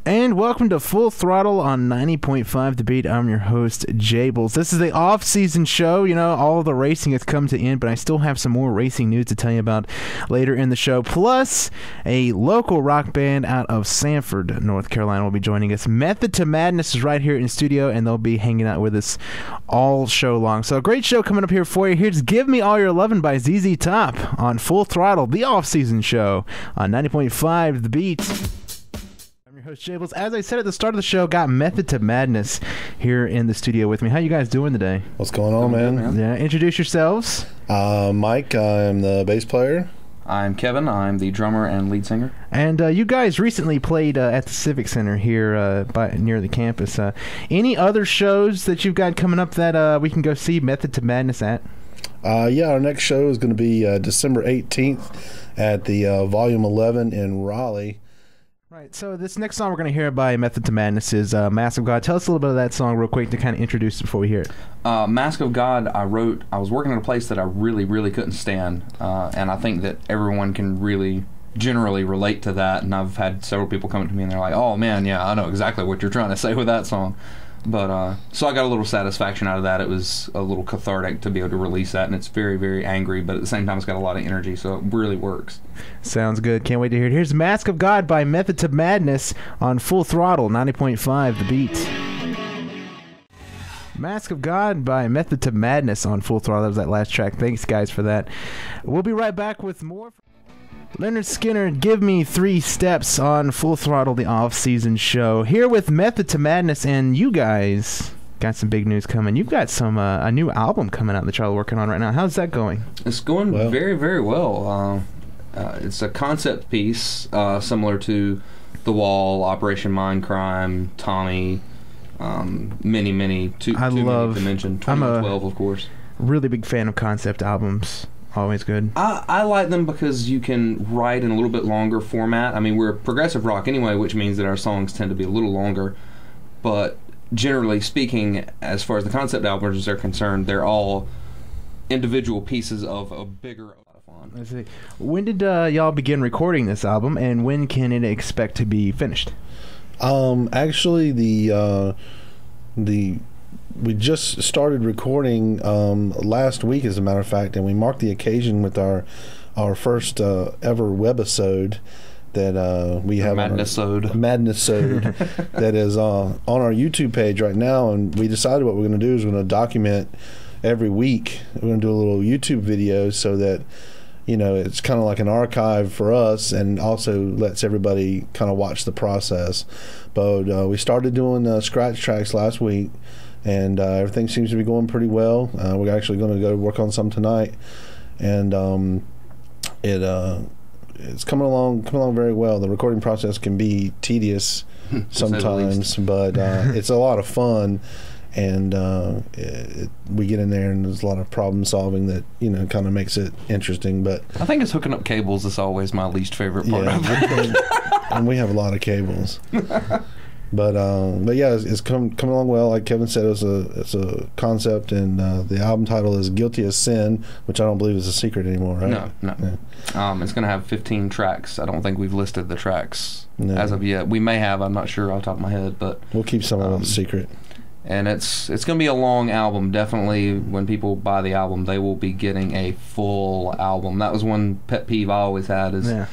And welcome to Full Throttle on 90.5 The Beat. I'm your host, J-Bulls. This is the off-season show. You know, all of the racing has come to end, but I still have some more racing news to tell you about later in the show. Plus, a local rock band out of Sanford, North Carolina will be joining us. Method to Madness is right here in studio, and they'll be hanging out with us all show long. So a great show coming up here for you. Here's Give Me All Your Lovin' by ZZ Top on Full Throttle, the off-season show on 90.5 The Beat. Host J-Bulls. As I said at the start of the show, got Method to Madness here in the studio with me. How you guys doing today? What's going on, man? Yeah, introduce yourselves. Mike, I'm the bass player. I'm Kevin. I'm the drummer and lead singer. And you guys recently played at the Civic Center here near the campus. Any other shows that you've got coming up that we can go see Method to Madness at? Yeah, our next show is going to be December 18th at the Volume 11 in Raleigh. Right, so this next song we're going to hear by Method to Madness is Mask of God. Tell us a little bit of that song real quick to kind of introduce it before we hear it. Mask of God, I was working at a place that I really, really couldn't stand, and I think that everyone can really generally relate to that, and I've had several people come to me and they're like, oh man, yeah, I know exactly what you're trying to say with that song. But so I got a little satisfaction out of that. It was a little cathartic to be able to release that, and it's very, very angry, but at the same time it's got a lot of energy, so it really works. Sounds good. Can't wait to hear it. Here's Mask of God by Method to Madness on Full Throttle, 90.5 The Beat. Mask of God by Method to Madness on Full Throttle. That was that last track. Thanks, guys, for that. We'll be right back with more. Leonard Skinner, Give Me 3 Steps on Full Throttle, the off-season show. Here with Method to Madness, and you guys got some big news coming. You've got some a new album coming out that y'all are working on right now. How's that going? It's going very, very well. It's a concept piece similar to The Wall, Operation Mindcrime, Tommy, many, too many to mention. 2012, of course. Really big fan of concept albums. Always good. I like them because you can write in a little bit longer format. I mean, we're progressive rock anyway, which means that our songs tend to be a little longer. But generally speaking, as far as the concept albums are concerned, they're all individual pieces of a bigger lot of fun. I see. When did y'all begin recording this album, and when can it expect to be finished? Actually, we just started recording last week, as a matter of fact, and we marked the occasion with our first ever webisode that we have Madness-ode that is on our YouTube page right now. And we decided what we're going to do is we're going to document every week. We're going to do a little YouTube video so that, you know, it's kind of like an archive for us and also lets everybody kind of watch the process. But we started doing scratch tracks last week, and everything seems to be going pretty well. We're actually going to go work on some tonight, and it's coming along very well. The recording process can be tedious sometimes, but it's a lot of fun, and we get in there and there's a lot of problem solving that, you know, kind of makes it interesting. But I think it's hooking up cables is always my least favorite part of it. And we have a lot of cables. But yeah, it's coming along well. Like Kevin said, it's a concept, and the album title is Guilty as Sin, which I don't believe is a secret anymore, right? No. Yeah. It's going to have 15 tracks. I don't think we've listed the tracks as of yet. We may have. I'm not sure off the top of my head, but we'll keep some of them a secret. And it's going to be a long album. Definitely, when people buy the album, they will be getting a full album. That was one pet peeve I always had is. Yeah.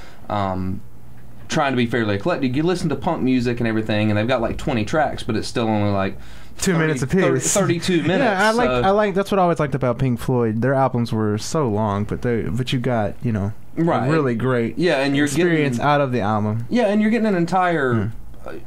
Trying to be fairly eclectic. You listen to punk music and everything, and they've got like 20 tracks, but it's still only like 2 minutes apiece. 32 minutes. Yeah, I like. That's what I always liked about Pink Floyd. Their albums were so long, but you got, you know, a really great and you're experience getting, out of the album. Yeah, and you're getting an entire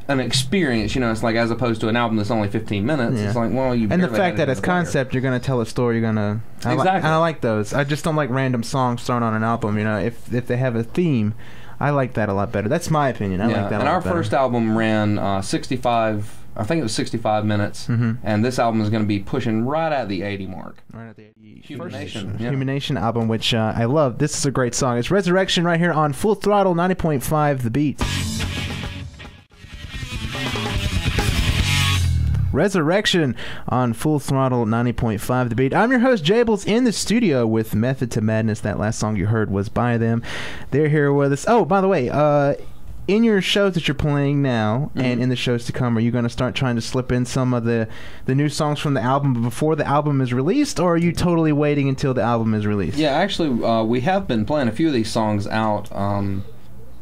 an experience. You know, it's like as opposed to an album that's only 15 minutes. Yeah. It's like, well, you. And the fact that it's concept, you're going to tell a story. You're going to exactly. I like those. I just don't like random songs thrown on an album. You know, if they have a theme. I like that a lot better. That's my opinion. I like that a lot better. And our first album ran 65, I think it was 65 minutes, and this album is going to be pushing right at the 80 mark. Right at the 80. Human Nation. Yeah. Human Nation album, which I love. This is a great song. It's Resurrection right here on Full Throttle 90.5 The Beat. Resurrection on Full Throttle 90.5 The Beat. I'm your host, J-Bulls, in the studio with Method to Madness. That last song you heard was by them. They're here with us. Oh, by the way, in your shows that you're playing now and in the shows to come, are you going to start trying to slip in some of the new songs from the album before the album is released, or are you totally waiting until the album is released? Yeah, actually, we have been playing a few of these songs out,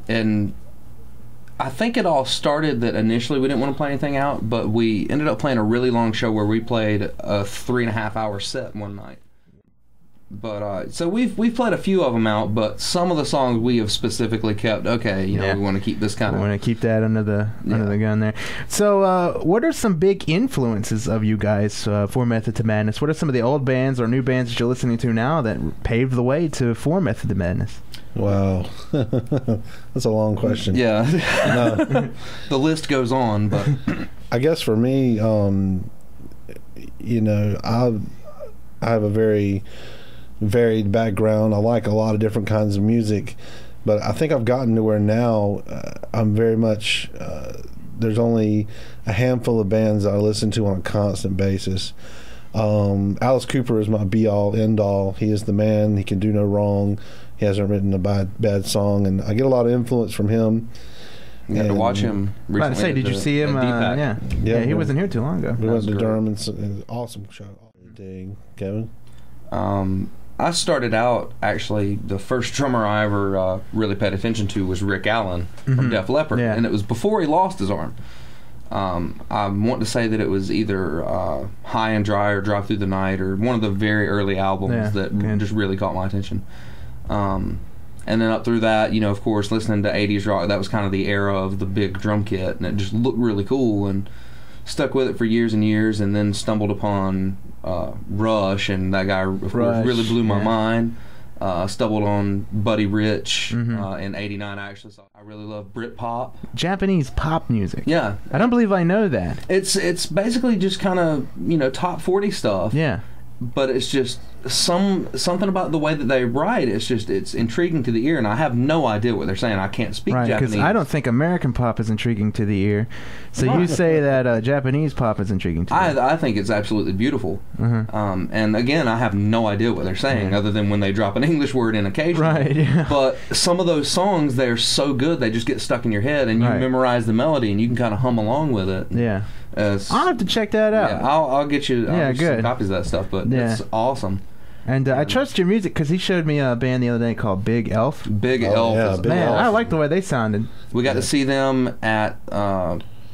and I think it all started that initially we didn't want to play anything out, but we ended up playing a really long show where we played a 3.5-hour set one night. But so we've played a few of them out, but some of the songs we have specifically kept. Okay, we want to keep this kind of. We want to keep that under the gun there. So, what are some big influences of you guys for Method to Madness? What are some of the old bands or new bands that you're listening to now that paved the way for Method to Madness? Wow, that's a long question. Yeah, the list goes on, but I guess for me, I have a very varied background. I like a lot of different kinds of music, but I think I've gotten to where now I'm very much there's only a handful of bands that I listen to on a constant basis. Alice Cooper is my be-all, end-all. He is the man. He can do no wrong. He hasn't written a bad song, and I get a lot of influence from him. You had to watch him recently. I was about to say, did you see him? Yeah, he wasn't here too long ago. We went to Durham, and it was an awesome show. Kevin? I started out, actually, the first drummer I ever really paid attention to was Rick Allen from Def Leppard, and it was before he lost his arm. I want to say that it was either High and Dry or Drive Through the Night, or one of the very early albums that just really caught my attention. And then up through that, of course, listening to 80s rock, that was kind of the era of the big drum kit, and it just looked really cool, and stuck with it for years and years, and then stumbled upon Rush, and that guy, of course, really blew my mind. Stumbled on Buddy Rich in '89, actually. So I really love Britpop. Japanese pop music. Yeah. I don't believe I know that. It's basically just kind of, top 40 stuff. Yeah. But it's just something about the way that they write. It's intriguing to the ear, and I have no idea what they're saying. I can't speak Japanese. Because I don't think American pop is intriguing to the ear. So you say that Japanese pop is intriguing to the ear. I think it's absolutely beautiful. And again, I have no idea what they're saying other than when they drop an English word in occasionally. Right. Yeah. But some of those songs, they're so good, they just get stuck in your head, and you memorize the melody, and you can kind of hum along with it. Yeah. I'll have to check that out. Yeah, I'll get you some copies of that stuff, but it's awesome. And I trust your music, because he showed me a band the other day called Big Elf. Big Elf. Yeah, Big Man, Elf. I like the way they sounded. We got to see them at,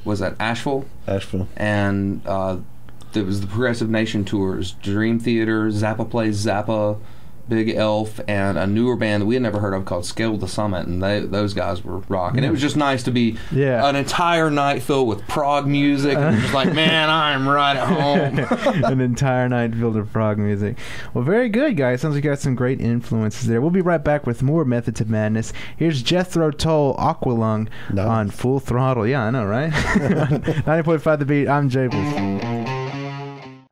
was that Asheville? Asheville. And there was the Progressive Nation tours, Dream Theater, Zappa Plays Zappa, Big Elf, and a newer band that we had never heard of called Scale the Summit, and those guys were rocking. It was just nice to be an entire night filled with prog music, and just like, man, I'm right at home. An entire night filled with prog music. Well, very good, guys. Sounds like you got some great influences there. We'll be right back with more Method to Madness. Here's Jethro Tull, Aqualung on Full Throttle. Yeah, I know, right? 90.5 The Beat. I'm J-Bulls.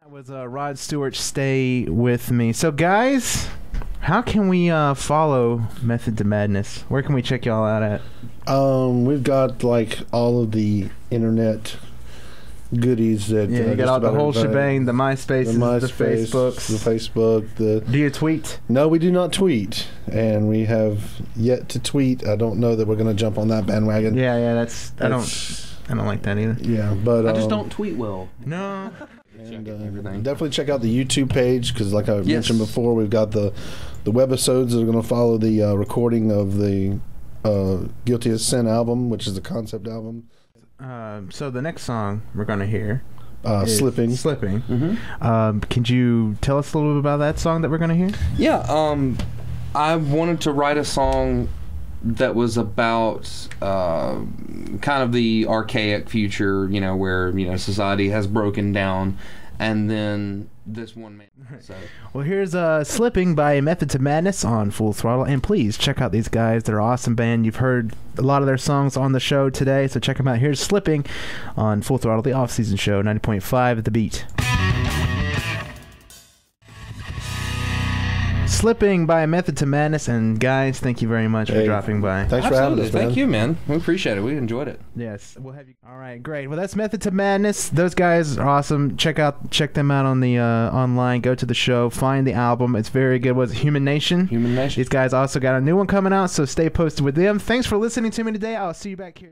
That was Rod Stewart, Stay With Me. So, guys, how can we follow Method to Madness? Where can we check y'all out at? We've got all of the internet goodies that you got all the whole shebang, the MySpace, the Facebook, Do you tweet? No, we do not tweet, and we have yet to tweet. I don't know that we're going to jump on that bandwagon. Yeah, I don't like that either. Yeah, but I just don't tweet well. No. And, definitely check out the YouTube page, because like I mentioned before, we've got the webisodes that are going to follow the recording of the Guilty as Sin album, which is the concept album. So the next song we're going to hear is Slipping. Can you tell us a little bit about that song that we're going to hear? Yeah, I wanted to write a song that was about kind of the archaic future, where society has broken down, and then this one man. So. Well, here's Slipping by Method to Madness on Full Throttle, and please check out these guys. They're an awesome band. You've heard a lot of their songs on the show today, so check them out. Here's Slipping on Full Throttle, the off-season show, 90.5 at The Beat. Slipping by Method to Madness. And guys, thank you very much for dropping by. Thanks for having us, man. Thank you, man. We appreciate it. We enjoyed it. Yes, we'll have you. All right, great. Well, that's Method to Madness. Those guys are awesome. Check them out on the online. Go to the show. Find the album. It's very good. Was Human Nation? Human Nation. These guys also got a new one coming out, so stay posted with them. Thanks for listening to me today. I'll see you back here.